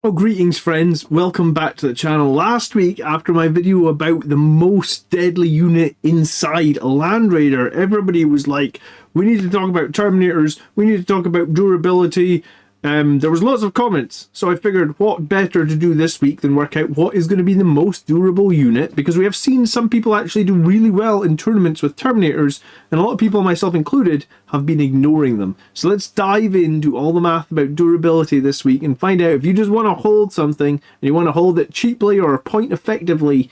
Oh, greetings friends, welcome back to the channel. Last week, after my video about the most deadly unit inside a Land Raider, everybody was like, we need to talk about Terminators, we need to talk about durability. There was lots of comments, so I figured what better to do this week than work out what is going to be the most durable unit, because we have seen some people actually do really well in tournaments with Terminators, and a lot of people, myself included, have been ignoring them. So let's dive into all the math about durability this week and find out if you just want to hold something and you want to hold it cheaply or point effectively,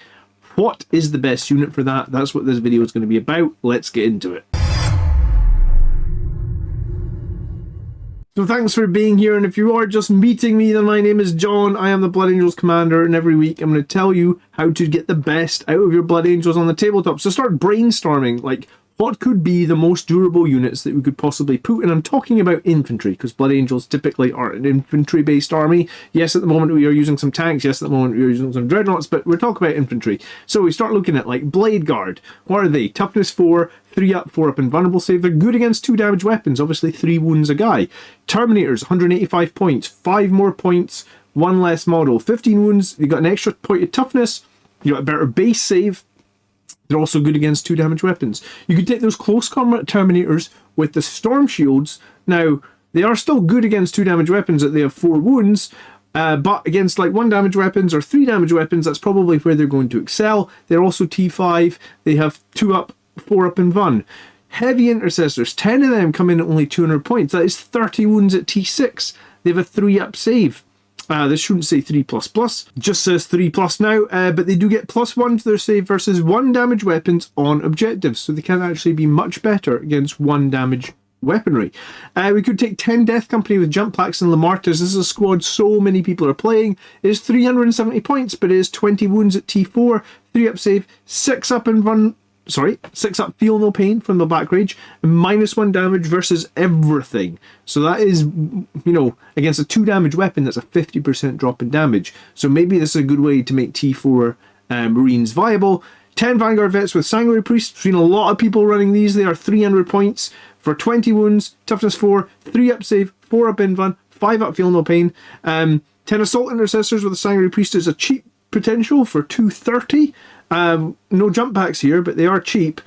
what is the best unit for that? That's what this video is going to be about. Let's get into it. So thanks for being here, and if you are just meeting me, then my name is John. I am the Blood Angels Commander, and every week I'm going to tell you how to get the best out of your Blood Angels on the tabletop. So start brainstorming, like, what could be the most durable units that we could possibly put? And I'm talking about infantry, because Blood Angels typically are an infantry-based army. Yes, at the moment we are using some tanks. Yes, at the moment we are using some dreadnoughts, but we're talking about infantry. So we start looking at, like, Bladeguard. What are they? Toughness 4, 3 up, 4 up, invulnerable save. They're good against 2 damage weapons, obviously 3 wounds a guy. Terminators, 185 points, 5 more points, 1 less model. 15 wounds, you got an extra point of toughness, you got a better base save. They're also good against 2 damage weapons. You could take those close combat Terminators with the Storm Shields. Now, they are still good against 2 damage weapons that they have 4 wounds, but against like 1 damage weapons or 3 damage weapons, that's probably where they're going to excel. They're also T5. They have 2 up, 4 up in Vun. Heavy Intercessors, 10 of them come in at only 200 points. That is 30 wounds at T6. They have a 3 up save. This shouldn't say 3++, just says 3+ now, but they do get +1 to their save versus 1 damage weapons on objectives, so they can actually be much better against 1 damage weaponry. We could take 10 Death Company with Jump Packs and Lamartas. This is a squad so many people are playing. It is 370 points, but it is 20 wounds at T4, 3 up save, 6 up in Run. 6 up Feel No Pain from the Black Rage, and -1 damage versus everything. So that is, you know, against a 2 damage weapon, that's a 50% drop in damage. So maybe this is a good way to make T4 Marines viable. 10 Vanguard Vets with Sanguinary Priest. I've seen a lot of people running these. They are 300 points for 20 wounds, toughness 4, 3 up save, 4 up invuln, 5 up Feel No Pain. 10 Assault Intercessors with a Sanguinary Priest is a cheap potential for 230. No jump packs here, but they are cheap.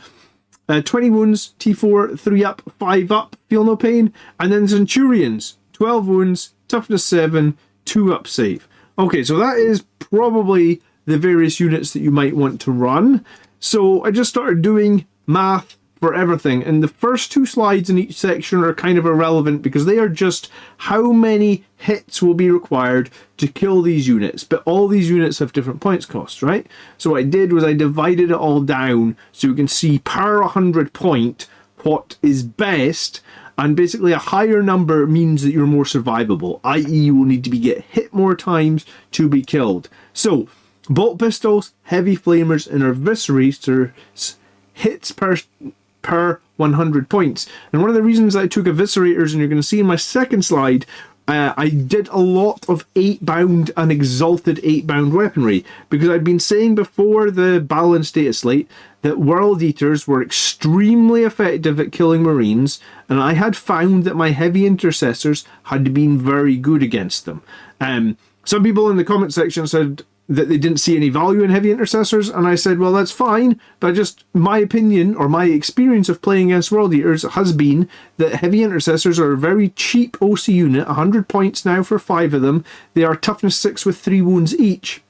20 wounds, T4, 3 up, 5 up, Feel No Pain. And then Centurions, 12 wounds, toughness 7, 2 up save. Okay, so that is probably the various units that you might want to run. So I just started doing math for everything, and the first 2 slides in each section are kind of irrelevant because they are just how many hits will be required to kill these units, but all these units have different points costs, right? So what I did was I divided it all down so you can see per 100 point what is best, and basically a higher number means that you're more survivable, i.e. you will need to get hit more times to be killed. So bolt pistols, heavy flamers, and eviscerators hits per 100 points. And one of the reasons I took eviscerators, and you're going to see in my second slide, I did a lot of 8-bound and exalted 8-bound weaponry, because I'd been saying before the balanced data slate that World Eaters were extremely effective at killing Marines, and I had found that my heavy intercessors had been very good against them. Some people in the comment section said that they didn't see any value in heavy intercessors, and I said, well, that's fine, but just my opinion or my experience of playing against World Eaters has been that heavy intercessors are a very cheap OC unit, 100 points now for 5 of them. They are toughness 6 with 3 wounds each.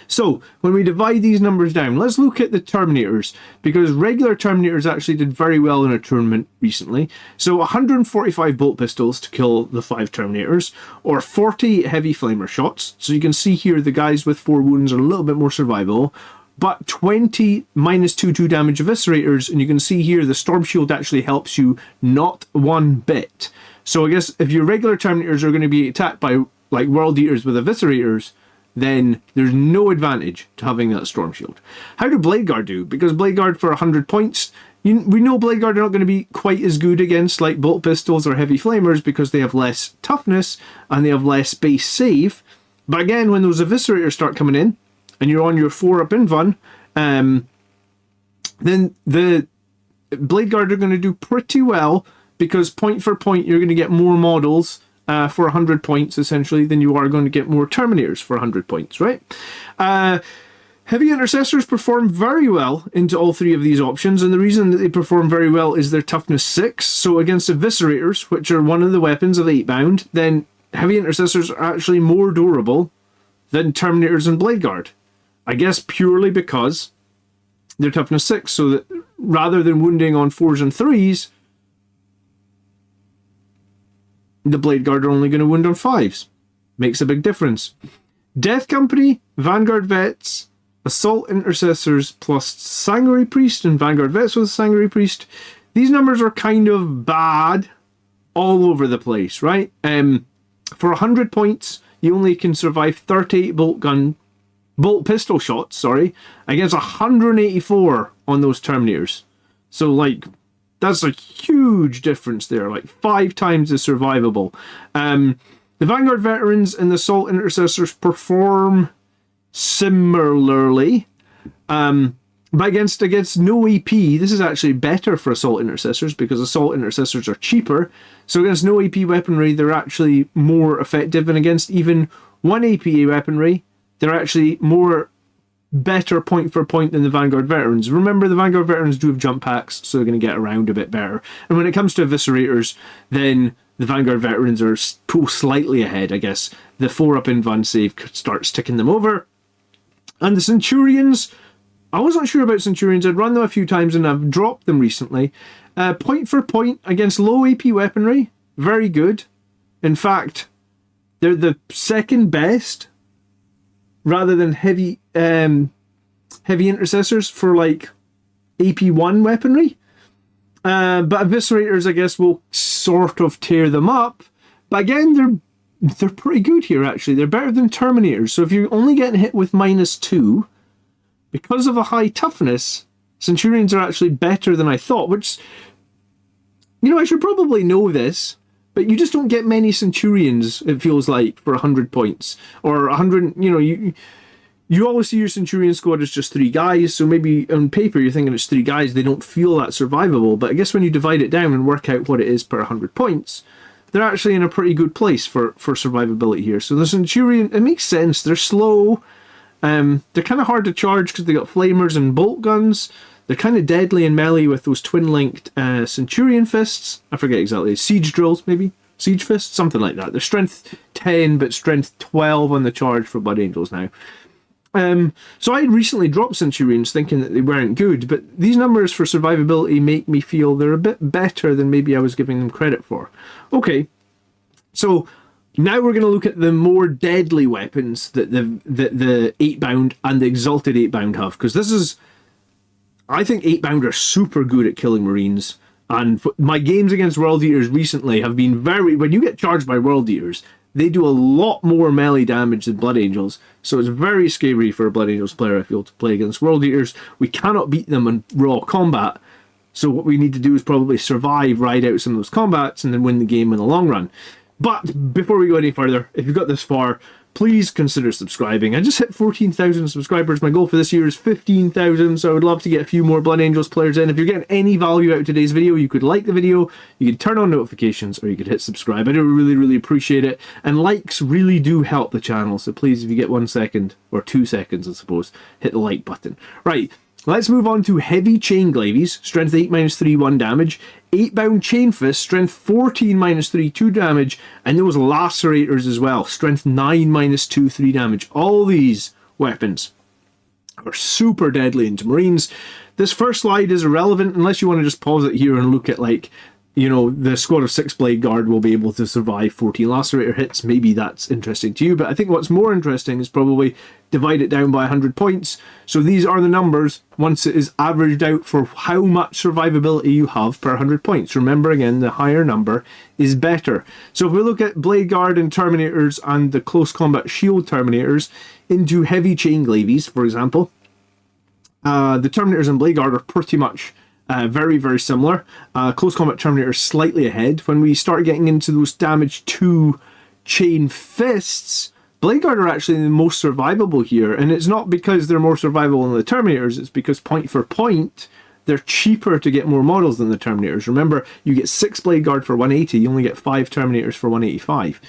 So when we divide these numbers down, let's look at the Terminators, because regular Terminators actually did very well in a tournament recently. So 145 bolt pistols to kill the 5 Terminators, or 40 heavy flamer shots. So you can see here the guys with 4 wounds are a little bit more survivable, but 20 -2 damage eviscerators, and you can see here the Storm Shield actually helps you not one bit. So I guess if your regular Terminators are going to be attacked by like World Eaters with eviscerators, then there's no advantage to having that Storm Shield. How do Bladeguard do? Because Bladeguard for 100 points, we know Bladeguard are not going to be quite as good against like bolt pistols or heavy flamers because they have less toughness and they have less base save. But again, when those eviscerators start coming in and you're on your 4 up invuln, then the Bladeguard are going to do pretty well, because point for point you're going to get more models for 100 points, essentially, then you are going to get more Terminators for 100 points, right? Heavy Intercessors perform very well into all three of these options, and the reason that they perform very well is their toughness 6. So against Eviscerators, which are one of the weapons of 8-bound, then Heavy Intercessors are actually more durable than Terminators and Bladeguard. I guess purely because they're toughness 6, so that rather than wounding on 4s and 3s, the Bladeguard are only going to wound on 5s. Makes a big difference. Death Company, Vanguard Vets, Assault Intercessors plus Sanguinary Priest, and Vanguard Vets with Sanguinary Priest. These numbers are kind of bad all over the place, right? For 100 points, you only can survive 38 bolt pistol shots, against 184 on those Terminators. So, like, that's a huge difference there, like 5 times as survivable. The Vanguard Veterans and the Assault Intercessors perform similarly, but against no AP, this is actually better for Assault Intercessors because Assault Intercessors are cheaper. So against no AP weaponry, they're actually more effective, and against even 1 AP weaponry, they're actually better point for point than the Vanguard Veterans. Remember, the Vanguard Veterans do have jump packs, so they're going to get around a bit better. And when it comes to Eviscerators, then the Vanguard Veterans are slightly ahead, I guess. The 4-up invuln save starts ticking them over. And the Centurions, I wasn't sure about Centurions. I'd run them a few times and I've dropped them recently. Point for point against low AP weaponry, very good. In fact, they're the second best, rather than heavy intercessors for like AP1 weaponry. But Eviscerators, I guess, will sort of tear them up. But again, they're pretty good here, actually. They're better than Terminators. So if you're only getting hit with -2, because of a high toughness, Centurions are actually better than I thought, which, I should probably know this, but you just don't get many Centurions, it feels like, for 100 points. Or 100, you always see your Centurion squad as just 3 guys, so maybe on paper you're thinking it's 3 guys, they don't feel that survivable, but I guess when you divide it down and work out what it is per 100 points, they're actually in a pretty good place for survivability here. So the Centurion, it makes sense, they're slow, they're kind of hard to charge because they got flamers and bolt guns. They're kind of deadly in melee with those twin-linked Centurion fists. I forget exactly. Siege drills, maybe? Siege fists? Something like that. They're strength 10, but strength 12 on the charge for Blood Angels now. So I had recently dropped Centurions thinking that they weren't good, but these numbers for survivability make me feel they're a bit better than maybe I was giving them credit for. Okay, so now we're going to look at the more deadly weapons that the 8-bound and the Exalted 8-bound have, because this is... I think 8-bound are super good at killing Marines, and my games against World Eaters recently have been very... When you get charged by World Eaters, they do a lot more melee damage than Blood Angels, so it's very scary for a Blood Angels player, I feel, to play against World Eaters. We cannot beat them in raw combat, so what we need to do is probably survive, ride out some of those combats, and then win the game in the long run. But before we go any further, if you've got this far, please consider subscribing. I just hit 14,000 subscribers. My goal for this year is 15,000, so I would love to get a few more Blood Angels players in. If you're getting any value out of today's video, you could like the video, you could turn on notifications, or you could hit subscribe. I do really, really appreciate it. And likes really do help the channel, so please, if you get 1 second, or 2 seconds, I suppose, hit the like button. Right, let's move on to Heavy Chain Glaives, strength 8 -3, 1 damage. 8-bound Chain Fist, strength 14 -3, 2 damage, and those Lacerators as well, strength 9 -2, 3 damage. All these weapons are super deadly into Marines. This first slide is irrelevant unless you want to just pause it here and look at, like, the squad of 6 Bladeguard will be able to survive 14 Lacerator hits. Maybe that's interesting to you, but I think what's more interesting is probably divide it down by 100 points. So these are the numbers once it is averaged out for how much survivability you have per 100 points. Remember, again, the higher number is better. So if we look at Bladeguard and Terminators and the close combat shield Terminators into Heavy Chain Glaives, for example, the Terminators and Bladeguard are pretty much very, very similar. Close combat Terminator slightly ahead. When we start getting into those damage 2 chain fists, Bladeguard are actually the most survivable here, and it's not because they're more survivable than the Terminators, it's because point for point, they're cheaper to get more models than the Terminators. Remember, you get 6 Bladeguard for 180, you only get 5 Terminators for 185.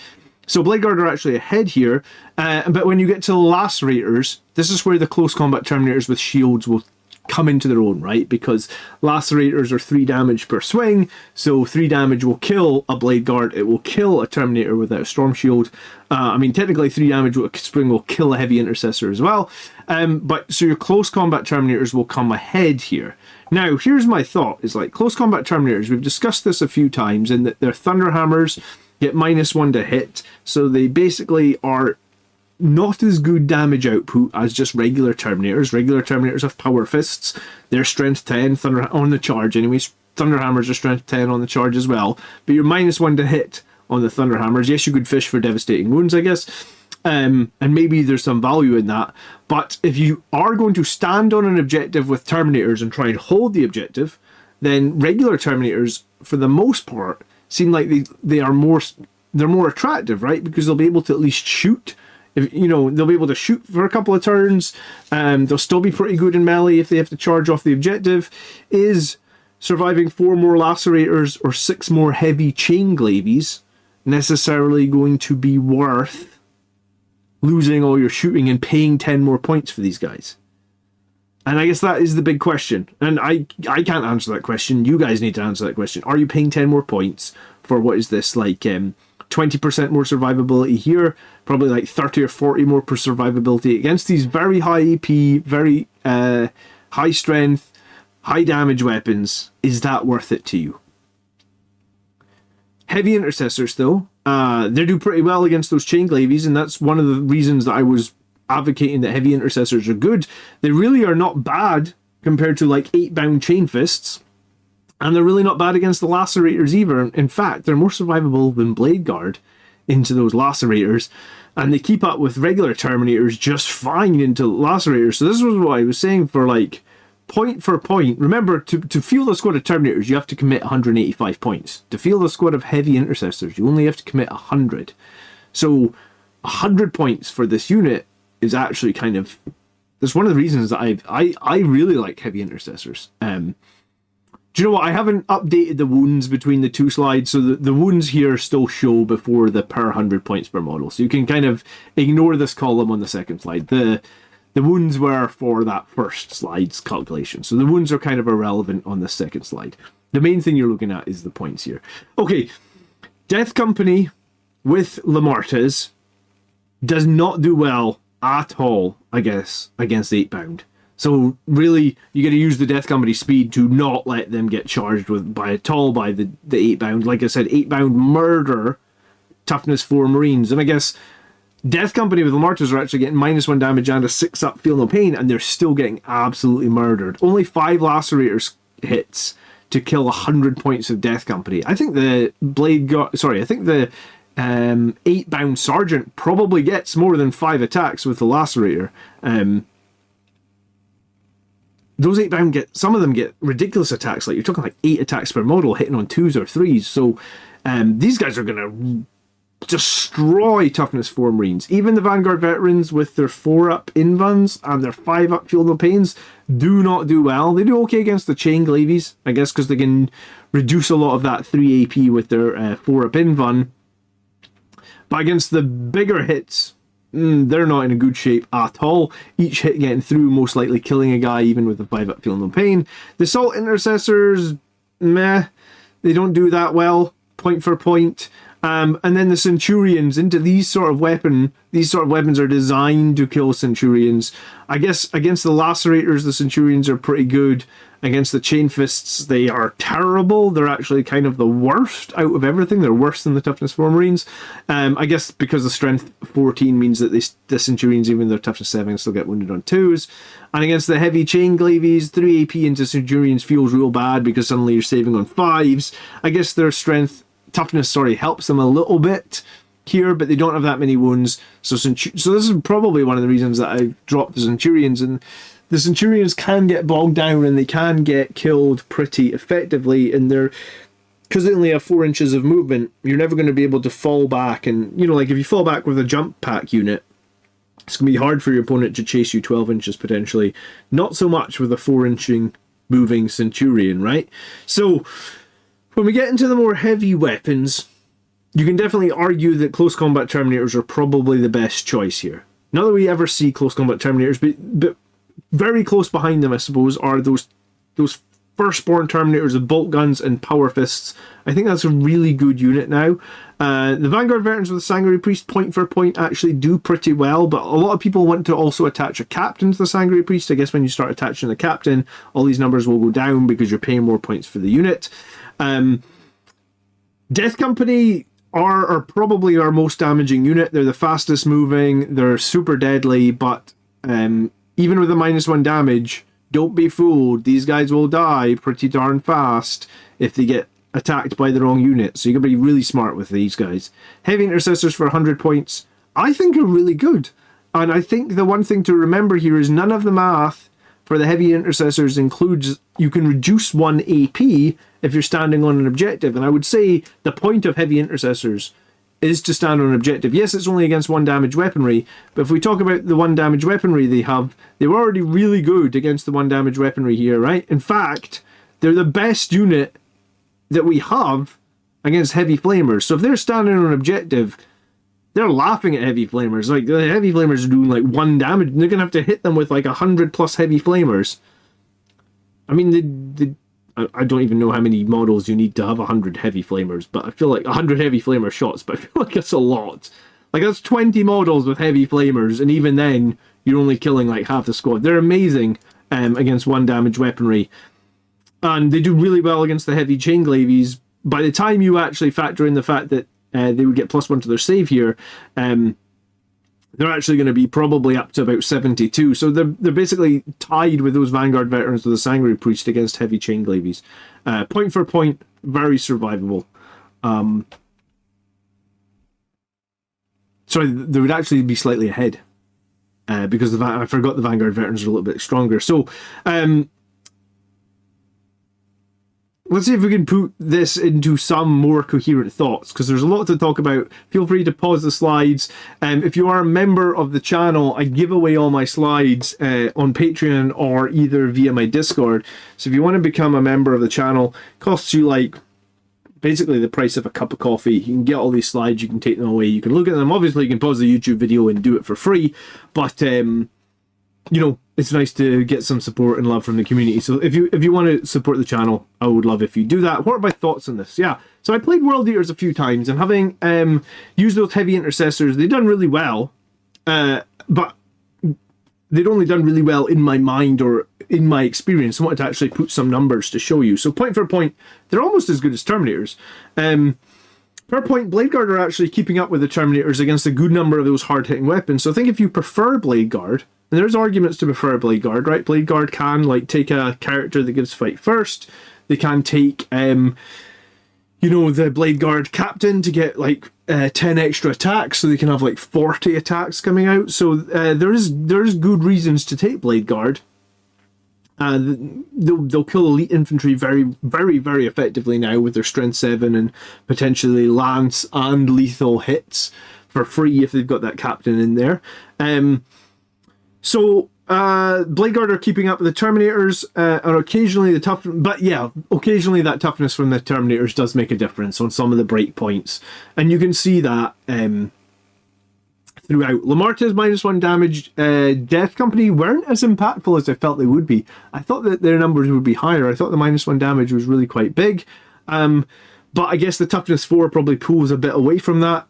So Bladeguard are actually ahead here, but when you get to the Lacerators, this is where the close combat Terminators with shields will come into their own, right? Because Lacerators are 3 damage per swing, so 3 damage will kill a Bladeguard, it will kill a Terminator without a Storm Shield. I mean, technically 3 damage with a swing will kill a Heavy Intercessor as well. But so your close combat Terminators will come ahead here. Now, here's my thought, is like, close combat Terminators, we've discussed this a few times, in that their Thunderhammers get -1 to hit, so they basically are not as good damage output as just regular Terminators. Regular Terminators have power fists. They're strength 10 on the charge anyways. Thunderhammers are strength 10 on the charge as well. But you're -1 to hit on the Thunderhammers. Yes, you could fish for devastating wounds, I guess. And maybe there's some value in that. But if you are going to stand on an objective with Terminators and try and hold the objective, then regular Terminators, for the most part, seem like they're more attractive, right? Because they'll be able to at least shoot. If, you know, they'll be able to shoot for a couple of turns. They'll still be pretty good in melee if they have to charge off the objective. Is surviving 4 more Lacerators or 6 more heavy chain Glavies necessarily going to be worth losing all your shooting and paying 10 more points for these guys? And I guess that is the big question. And I can't answer that question. You guys need to answer that question. Are you paying 10 more points for, what is this, like 20% more survivability here, probably like 30 or 40 more per survivability against these very high AP, very high strength, high damage weapons? Is that worth it to you? Heavy Intercessors, though, they do pretty well against those chain Glavies, and that's one of the reasons that I was advocating that Heavy Intercessors are good. They really are not bad compared to like 8-bound chain fists. And they're really not bad against the Lacerators either. In fact, they're more survivable than Bladeguard into those Lacerators. And they keep up with regular Terminators just fine into Lacerators. So this was what I was saying for, like, point for point. Remember, to field a squad of Terminators, you have to commit 185 points. To field a squad of Heavy Intercessors, you only have to commit 100. So 100 points for this unit is actually kind of... That's one of the reasons that I really like Heavy Intercessors. Do you know what? I haven't updated the wounds between the 2 slides, so the wounds here still show before the per 100 points per model. So you can kind of ignore this column on the second slide. The wounds were for that first slide's calculation. So the wounds are kind of irrelevant on the second slide. The main thing you're looking at is the points here. Okay, Death Company with Lamartes does not do well at all, I guess, against 8-bound. So really, you got to use the Death Company speed to not let them get charged with by the 8-bound. Like I said, 8-bound murder, toughness 4 Marines. And I guess Death Company with Lamartes are actually getting -1 damage and a 6-up feel no pain, and they're still getting absolutely murdered. Only 5 Lacerators hits to kill 100 points of Death Company. I think the 8-bound Sergeant probably gets more than 5 attacks with the Lacerator. Those 8-bound some of them get ridiculous attacks, like you're talking like 8 attacks per model hitting on 2s or 3s. So these guys are going to destroy toughness 4 Marines. Even the Vanguard veterans with their 4-up Invans and their 5-up Feel No Pains do not do well. They do okay against the chain Glavies, I guess, because they can reduce a lot of that 3 AP with their 4-up Invan. But against the bigger hits, they're not in a good shape at all. Each hit getting through, most likely killing a guy, even with a 5-up Feel No Pain. The Assault Intercessors, meh. They don't do that well, point for point. And then the Centurions into these sort of weapons are designed to kill Centurions. I guess against the Lacerators, the Centurions are pretty good. Against the Chain Fists, they are terrible. They're actually kind of the worst out of everything. They're worse than the Toughness 4 Marines. I guess because the Strength 14 means that the Centurions, even their Toughness 7, still get wounded on 2s. And against the Heavy Chain Glavies, 3 AP into Centurions feels real bad because suddenly you're saving on 5s. I guess their Toughness helps them a little bit here, but they don't have that many wounds. So this is probably one of the reasons that I dropped the Centurions. And the Centurions can get bogged down and they can get killed pretty effectively, and because they only have 4 inches of movement, you're never going to be able to fall back. And like if you fall back with a jump pack unit, it's going to be hard for your opponent to chase you 12 inches potentially. Not so much with a 4-inching moving Centurion, right? So when we get into the more heavy weapons, you can definitely argue that close combat Terminators are probably the best choice here. Not that we ever see close combat Terminators, but very close behind them, I suppose, are those firstborn Terminators with bolt guns and power fists. I think that's a really good unit now. The Vanguard veterans with the Sanguinary Priest, point for point, actually do pretty well, but a lot of people want to also attach a captain to the Sanguinary Priest. I guess when you start attaching the captain, all these numbers will go down because you're paying more points for the unit. Death Company are probably our most damaging unit. They're the fastest moving, they're super deadly, but even with a -1 damage, don't be fooled, these guys will die pretty darn fast if they get attacked by the wrong unit, so you gotta be really smart with these guys. Heavy Intercessors for 100 points, I think are really good. And I think the one thing to remember here is none of the math for the Heavy Intercessors includes you can reduce 1 AP if you're standing on an objective. And I would say the point of Heavy Intercessors is to stand on an objective. Yes, it's only against 1 damage weaponry, but if we talk about the 1 damage weaponry they have, they're already really good against the 1 damage weaponry here, right? In fact, they're the best unit that we have against Heavy Flamers. So if they're standing on an objective, they're laughing at Heavy Flamers. Like, the Heavy Flamers are doing like 1 damage, and they're going to have to hit them with like 100 plus Heavy Flamers. I mean, I don't even know how many models you need to have 100 Heavy Flamers, but I feel like 100 Heavy Flamer shots, but I feel like that's a lot. Like, that's 20 models with Heavy Flamers, and even then, you're only killing like half the squad. They're amazing against 1 damage weaponry. And they do really well against the Heavy Chain Glavies. By the time you actually factor in the fact that they would get +1 to their save here, they're actually going to be probably up to about 72. So they're basically tied with those Vanguard veterans with the Sanguinary Priest against Heavy Chain Glavies. Point for point, very survivable. Sorry, they would actually be slightly ahead because I forgot the Vanguard veterans are a little bit stronger. So let's see if we can put this into some more coherent thoughts, because there's a lot to talk about. Feel free to pause the slides. If you are a member of the channel, I give away all my slides on Patreon or either via my Discord. So if you want to become a member of the channel, it costs you like basically the price of a cup of coffee. You can get all these slides, you can take them away, you can look at them. Obviously, you can pause the YouTube video and do it for free, but you know, it's nice to get some support and love from the community. So if you want to support the channel, I would love if you do that. What are my thoughts on this? Yeah, so I played World Eaters a few times, and having used those Heavy Intercessors, they've done really well, but they'd only done really well in my mind or in my experience. I wanted to actually put some numbers to show you. So point for point, they're almost as good as Terminators. Per point, Bladeguard are actually keeping up with the Terminators against a good number of those hard-hitting weapons. So I think if you prefer Bladeguard, and there's arguments to prefer Bladeguard, right? Bladeguard can like take a character that gives fight first. They can take, you know, the Bladeguard captain to get like 10 extra attacks, so they can have like 40 attacks coming out. So there's good reasons to take Bladeguard. They'll kill elite infantry very, very, very effectively now with their strength 7 and potentially lance and lethal hits for free if they've got that captain in there. So Bladeguard are keeping up with the Terminators, and occasionally occasionally that toughness from the Terminators does make a difference on some of the break points, and you can see that throughout. Lamarta's -1 damage. Death Company weren't as impactful as I felt they would be. I thought that their numbers would be higher. I thought the -1 damage was really quite big, but I guess the toughness 4 probably pulls a bit away from that.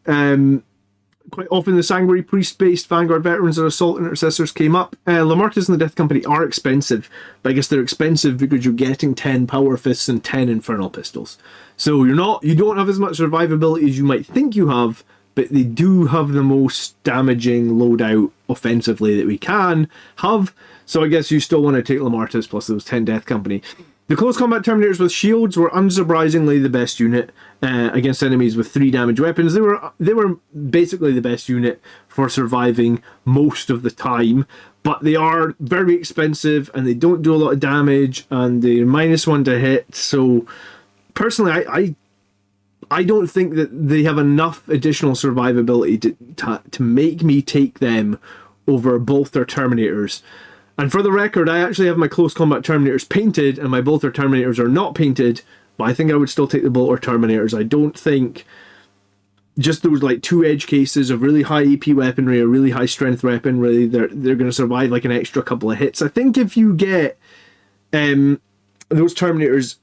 Quite often the Sanguinary Priest-based Vanguard veterans or Assault Intercessors came up. Lamartas and the Death Company are expensive, but I guess they're expensive because you're getting 10 Power Fists and 10 Infernal Pistols. So you don't have as much survivability as you might think you have, but they do have the most damaging loadout offensively that we can have. So I guess you still want to take Lamartas plus those 10 Death Company. The close combat Terminators with shields were unsurprisingly the best unit against enemies with 3 damage weapons. They were basically the best unit for surviving most of the time, but they are very expensive and they don't do a lot of damage and they're -1 to hit. So personally, I don't think that they have enough additional survivability to make me take them over both their Terminators. And for the record, I actually have my close combat Terminators painted, and my bolter Terminators are not painted, but I think I would still take the bolter Terminators. I don't think just those like 2 edge cases of really high AP weaponry or really high strength weaponry, they're going to survive like an extra couple of hits. I think if you get those Terminators,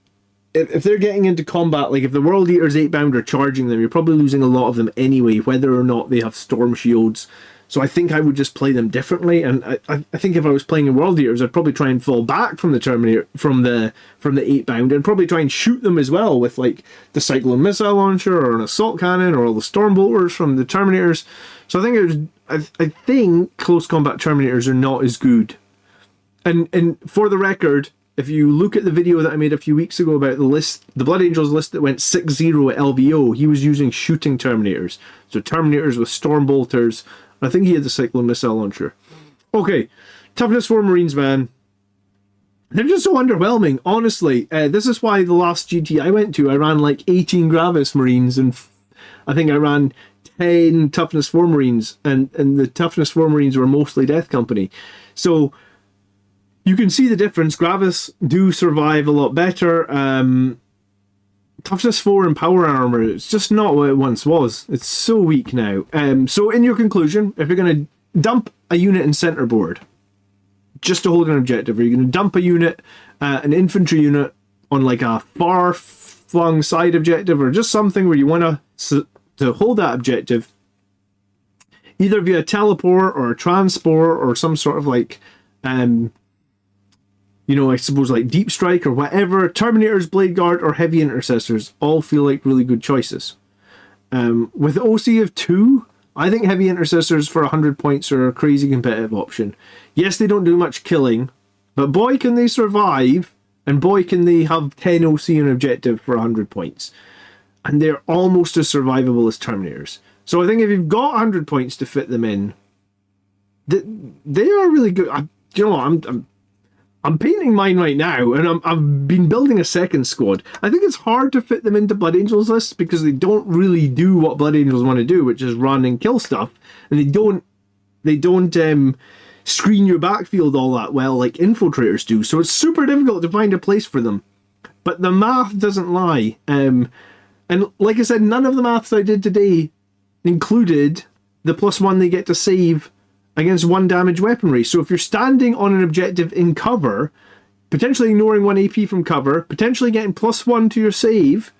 if they're getting into combat, like if the World Eaters 8-bound are charging them, you're probably losing a lot of them anyway, whether or not they have storm shields. So I think I would just play them differently, and I think if I was playing in World Eaters, I'd probably try and fall back from the Terminator, from the 8-bound, and probably try and shoot them as well with like the Cyclone missile launcher or an assault cannon or all the storm bolters from the Terminators. So I think I think close combat Terminators are not as good. And for the record, if you look at the video that I made a few weeks ago about the list, the Blood Angels list that went 6-0 at LVO, he was using shooting Terminators. So Terminators with storm bolters. I think he had the Cyclone missile launcher. Okay, toughness 4 Marines, man. They're just so underwhelming, honestly. This is why the last GT I went to, I ran like 18 Gravis Marines, and I think I ran 10 toughness 4 Marines, and the toughness 4 Marines were mostly Death Company. So you can see the difference. Gravis do survive a lot better. Toughness 4 and power armor, it's just not what it once was. It's so weak now. So in your conclusion, if you're going to dump a unit in centerboard just to hold an objective, or you're going to dump a unit, an infantry unit on like a far-flung side objective, or just something where you want to hold that objective, either via teleport or a transport or some sort of like you know, I suppose like Deep Strike or whatever, Terminators, Bladeguard, or Heavy Intercessors all feel like really good choices. With the OC of 2, I think Heavy Intercessors for 100 points are a crazy competitive option. Yes, they don't do much killing, but boy can they survive, and boy can they have 10 OC and objective for 100 points. And they're almost as survivable as Terminators. So I think if you've got 100 points to fit them in, they are really good. You know what, I'm painting mine right now, and I've been building a second squad. I think it's hard to fit them into Blood Angels lists because they don't really do what Blood Angels want to do, which is run and kill stuff, and they don't screen your backfield all that well like Infiltrators do. So it's super difficult to find a place for them. But the math doesn't lie. And like I said, none of the maths I did today included the +1 they get to save against 1 damage weaponry. So if you're standing on an objective in cover, potentially ignoring 1 AP from cover, potentially getting +1 to your save,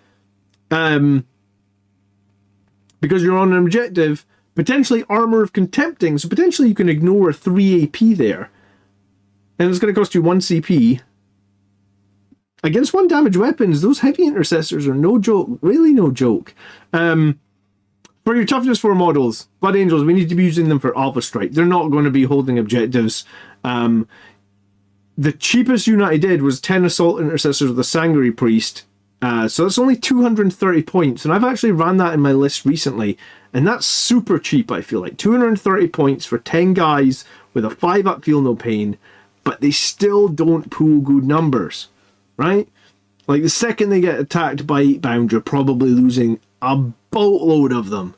because you're on an objective, potentially Armor of Contempting, so potentially you can ignore 3 AP there, and it's going to cost you 1 CP. Against 1 damage weapons, those Heavy Intercessors are no joke, really no joke. For your toughness 4 models, Blood Angels, we need to be using them for Alpha Strike. They're not going to be holding objectives. The cheapest unit I did was 10 Assault Intercessors with a Sanguinary Priest. So that's only 230 points, and I've actually ran that in my list recently, and that's super cheap, I feel like. 230 points for 10 guys with a 5-up Feel No Pain, but they still don't pull good numbers, right? Like, the second they get attacked by 8-bound, you're probably losing a boatload of them.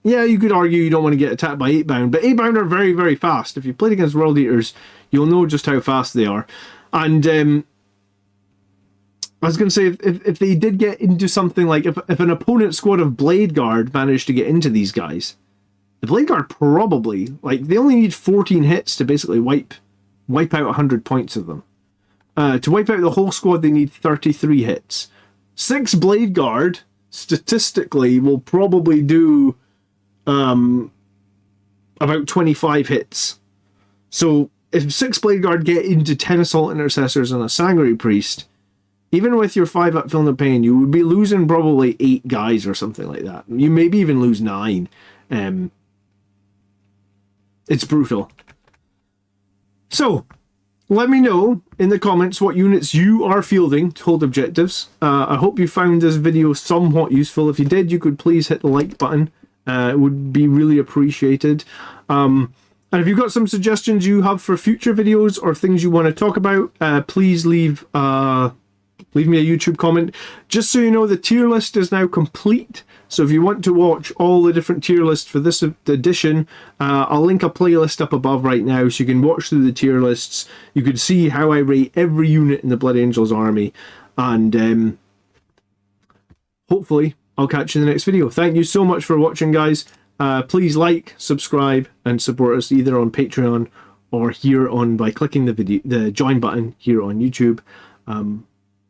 Yeah, you could argue you don't want to get attacked by 8-bound, but 8-bound are very, very fast. If you played against World Eaters, you'll know just how fast they are. And I was going to say, if they did get into something like, if an opponent squad of Bladeguard managed to get into these guys, the Bladeguard probably, like, they only need 14 hits to basically wipe out 100 points of them. To wipe out the whole squad, they need 33 hits. 6 Bladeguard statistically will probably do about 25 hits. So if 6 Bladeguard get into 10 Assault Intercessors and a Sanguinary Priest, even with your 5-up Feel No Pain, you would be losing probably 8 guys or something like that. You maybe even lose 9. It's brutal. So let me know in the comments what units you are fielding to hold objectives. I hope you found this video somewhat useful. If you did, you could please hit the like button. It would be really appreciated. And if you've got some suggestions you have for future videos or things you want to talk about, please leave a leave me a YouTube comment. Just so you know, the tier list is now complete. So if you want to watch all the different tier lists for this edition, I'll link a playlist up above right now so you can watch through the tier lists. You can see how I rate every unit in the Blood Angels army. And hopefully I'll catch you in the next video. Thank you so much for watching, guys. Please like, subscribe, and support us either on Patreon or here on by clicking the join button here on YouTube.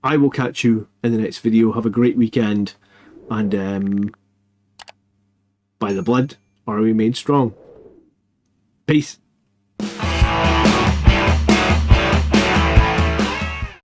I will catch you in the next video. Have a great weekend. And by the blood are we made strong. Peace.